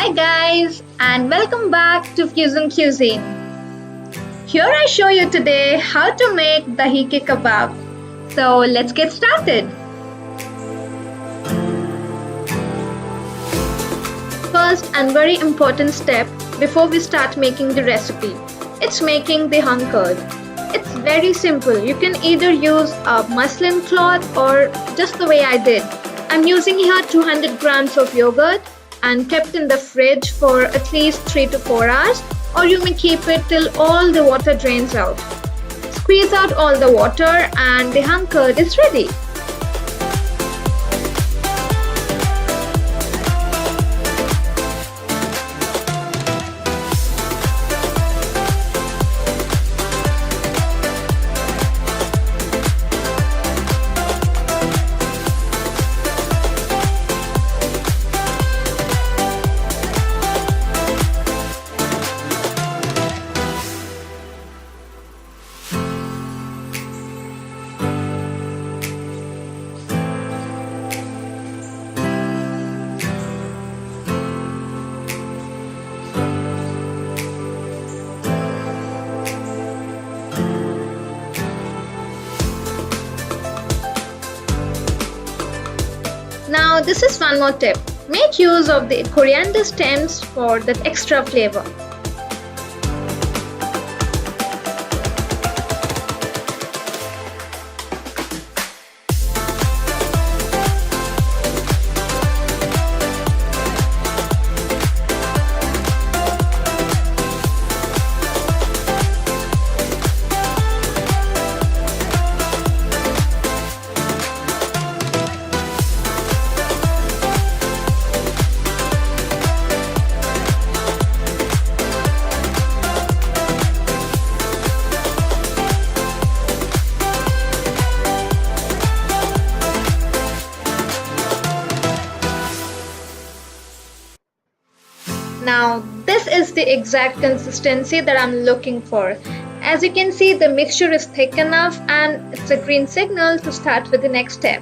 Hi guys, and welcome back to Cuisine. Here I show you today how to make Dahi Kabab. So let's get started. First and very important step before we start making the recipe, it's making the hung curd. It's very simple. You can either use a muslin cloth or just the way I did. I'm using here 200 grams of yogurt and kept in the fridge for at least 3 to 4 hours, or you may keep it till all the water drains out. Squeeze out all the water and the hung curd is ready. Now this is one more tip. Make use of the coriander stems for that extra flavor. Now this is the exact consistency that I'm looking for. As you can see, the mixture is thick enough and it's a green signal to start with the next step.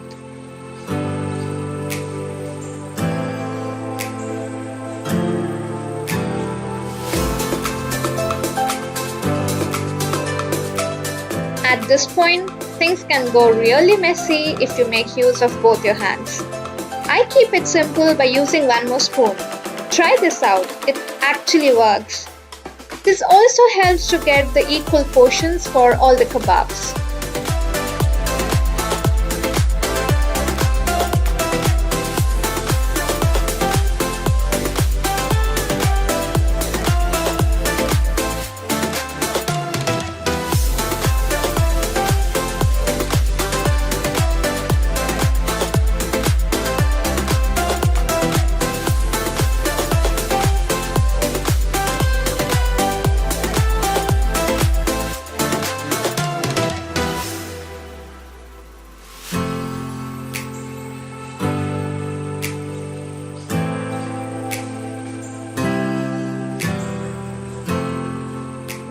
At this point, things can go really messy if you make use of both your hands. I keep it simple by using one more spoon. Try this out, it actually works. This also helps to get the equal portions for all the kebabs.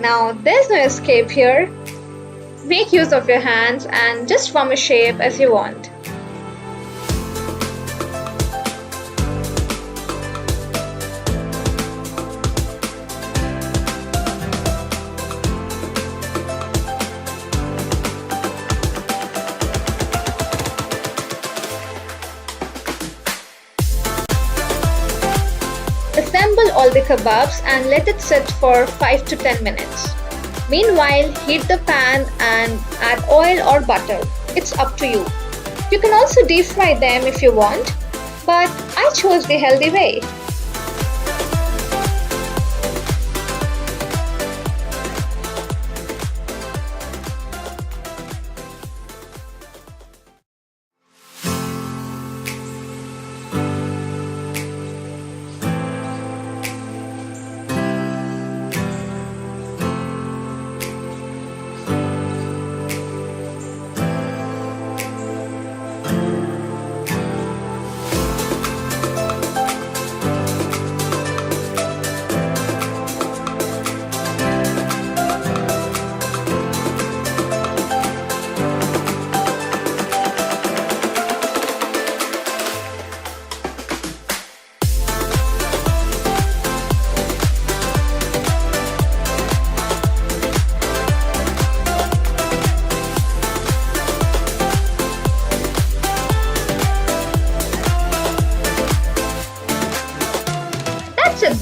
Now there's no escape here. Make use of your hands and just form a shape as you want. Assemble all the kebabs and let it sit for 5 to 10 minutes. Meanwhile, heat the pan and add oil or butter. It's up to you. You can also deep fry them if you want, but I chose the healthy way.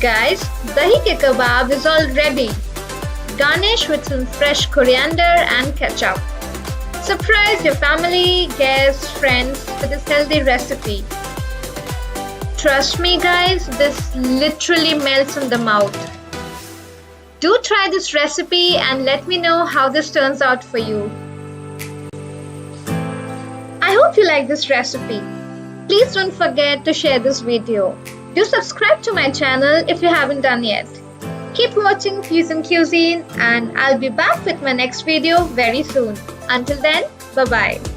Guys, Dahi Kabab is all ready. Garnish with some fresh coriander and ketchup. Surprise your family, guests, friends with this healthy recipe. Trust me guys, this literally melts in the mouth. Do try this recipe and let me know how this turns out for you. I hope you like this recipe. Please don't forget to share this video. Do subscribe to my channel if you haven't done yet. Keep watching Cuisine and I'll be back with my next video very soon. Until then, bye-bye.